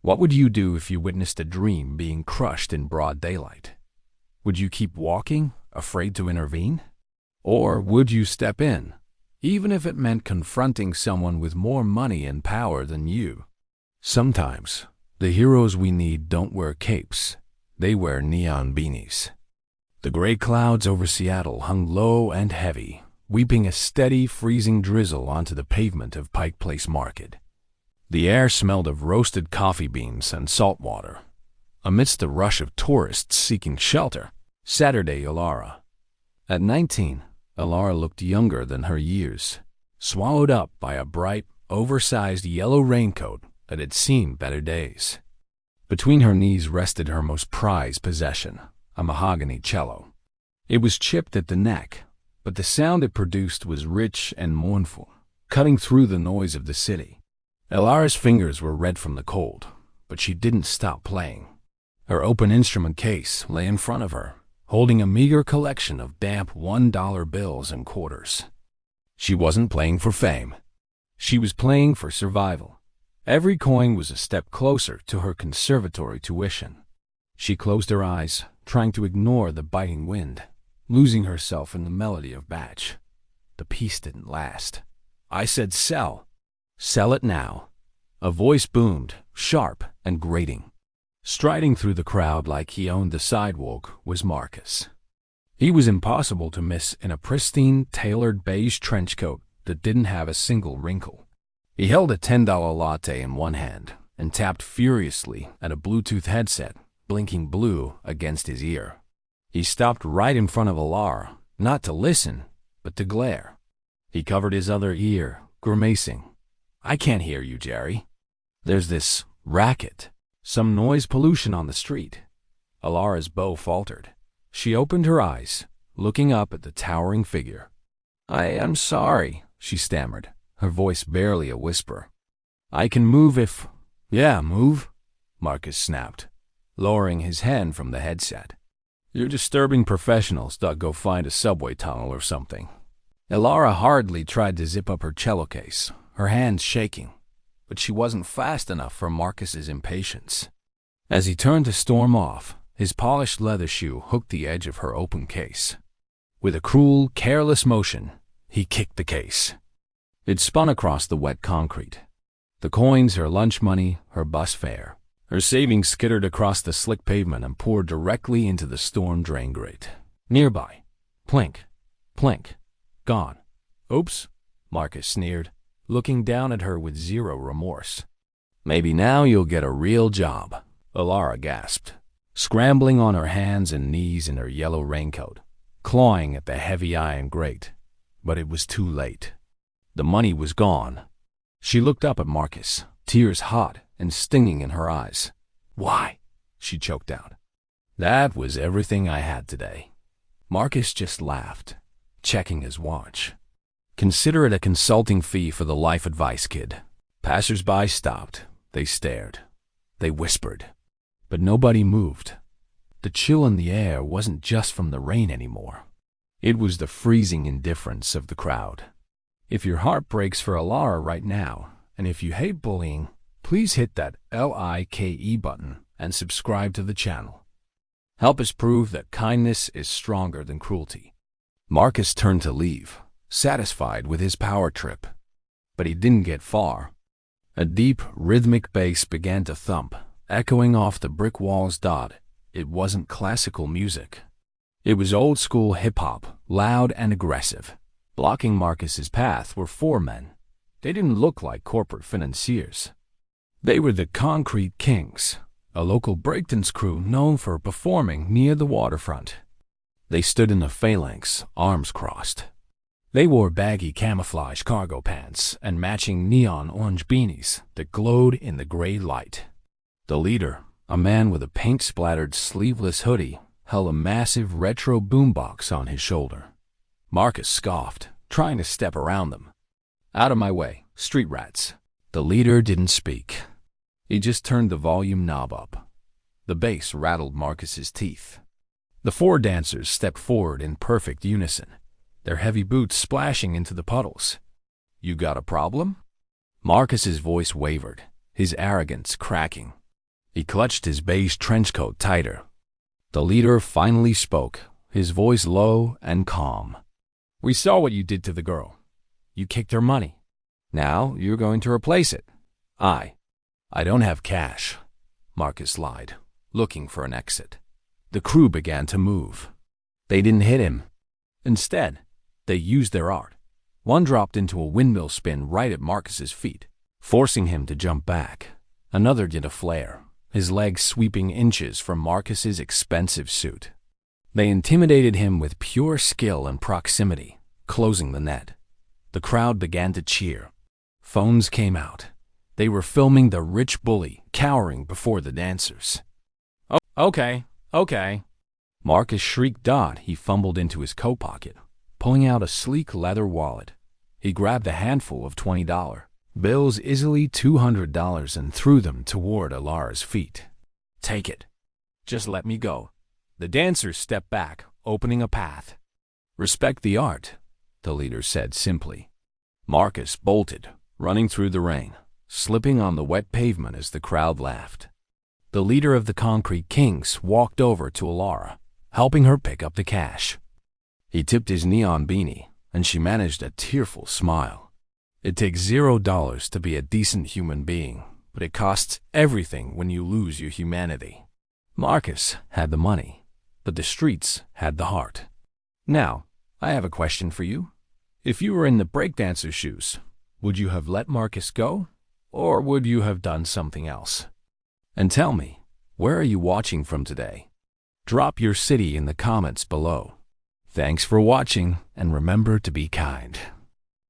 What would you do if you witnessed a dream being crushed in broad daylight? Would you keep walking, afraid to intervene? Or would you step in, even if it meant confronting someone with more money and power than you? Sometimes, the heroes we need don't wear capes. They wear neon beanies. The gray clouds over Seattle hung low and heavy, weeping a steady, freezing drizzle onto the pavement of Pike Place Market. The air smelled of roasted coffee beans and salt water. Amidst the rush of tourists seeking shelter, Saturday Elara. At 19, Elara looked younger than her years, swallowed up by a bright, oversized yellow raincoat that had seen better days. Between her knees rested her most prized possession, a mahogany cello. It was chipped at the neck, but the sound it produced was rich and mournful, cutting through the noise of the city. Elara's fingers were red from the cold, but she didn't stop playing. Her open instrument case lay in front of her, holding a meager collection of damp $1 bills and quarters. She wasn't playing for fame. She was playing for survival. Every coin was a step closer to her conservatory tuition. She closed her eyes, trying to ignore the biting wind, losing herself in the melody of Bach. The piece didn't last. I said sell. Sell it now. A voice boomed, sharp and grating. Striding through the crowd like he owned the sidewalk was Marcus. He was impossible to miss in a pristine, tailored beige trench coat that didn't have a single wrinkle. He held a $10 latte in one hand and tapped furiously at a Bluetooth headset, blinking blue against his ear. He stopped right in front of Elara, not to listen, but to glare. He covered his other ear, grimacing. I can't hear you, Jerry. There's this racket, some noise pollution on the street. Elara's bow faltered. She opened her eyes, looking up at the towering figure. I am sorry, she stammered, her voice barely a whisper. I can move if... Yeah, move, Marcus snapped, lowering his hand from the headset. You're disturbing professionals. Go find a subway tunnel or something. Elara hardly tried to zip up her cello case, her hands shaking, but she wasn't fast enough for Marcus's impatience. As he turned to storm off, his polished leather shoe hooked the edge of her open case. With a cruel, careless motion, he kicked the case. It spun across the wet concrete. The coins, her lunch money, her bus fare. Her savings skittered across the slick pavement and poured directly into the storm drain grate. Nearby, plink, plink, gone. Oops, Marcus sneered, looking down at her with zero remorse. Maybe now you'll get a real job, Elara gasped, scrambling on her hands and knees in her yellow raincoat, clawing at the heavy iron grate. But it was too late. The money was gone. She looked up at Marcus, tears hot and stinging in her eyes. Why? She choked out. That was everything I had today. Marcus just laughed, checking his watch. Consider it a consulting fee for the life advice kid. Passers-by stopped. They stared. They whispered. But nobody moved. The chill in the air wasn't just from the rain anymore. It was the freezing indifference of the crowd. If your heart breaks for Elara right now, and if you hate bullying, please hit that LIKE button and subscribe to the channel. Help us prove that kindness is stronger than cruelty. Marcus turned to leave, satisfied with his power trip. But he didn't get far. A deep, rhythmic bass began to thump, echoing off the brick walls. It wasn't classical music. It was old-school hip-hop, loud and aggressive. Blocking Marcus's path were four men. They didn't look like corporate financiers. They were the Concrete Kings, a local breakdance crew known for performing near the waterfront. They stood in a phalanx, arms crossed. They wore baggy camouflage cargo pants and matching neon orange beanies that glowed in the gray light. The leader, a man with a paint-splattered sleeveless hoodie, held a massive retro boombox on his shoulder. Marcus scoffed, trying to step around them. Out of my way, street rats. The leader didn't speak. He just turned the volume knob up. The bass rattled Marcus's teeth. The four dancers stepped forward in perfect unison, their heavy boots splashing into the puddles. You got a problem? Marcus's voice wavered, his arrogance cracking. He clutched his beige trench coat tighter. The leader finally spoke, his voice low and calm. "We saw what you did to the girl. You kicked her money. Now you're going to replace it." I don't have cash," Marcus lied, looking for an exit. The crew began to move. They didn't hit him. Instead, they used their art. One dropped into a windmill spin right at Marcus's feet, forcing him to jump back. Another did a flare, his legs sweeping inches from Marcus's expensive suit. They intimidated him with pure skill and proximity, closing the net. The crowd began to cheer. Phones came out. They were filming the rich bully cowering before the dancers. "Oh, okay. Marcus shrieked. He fumbled into his coat pocket, pulling out a sleek leather wallet. He grabbed a handful of $20 bills, easily $200, and threw them toward Elara's feet. "Take it. Just let me go." The dancers stepped back, opening a path. "Respect the art," the leader said simply. Marcus bolted, running through the rain, slipping on the wet pavement as the crowd laughed. The leader of the Concrete Kings walked over to Elara, helping her pick up the cash. He tipped his neon beanie, and she managed a tearful smile. It takes $0 to be a decent human being, but it costs everything when you lose your humanity. Marcus had the money, but the streets had the heart. Now, I have a question for you. If you were in the breakdancer's shoes, would you have let Marcus go, or would you have done something else? And tell me, where are you watching from today? Drop your city in the comments below. Thanks for watching, and remember to be kind.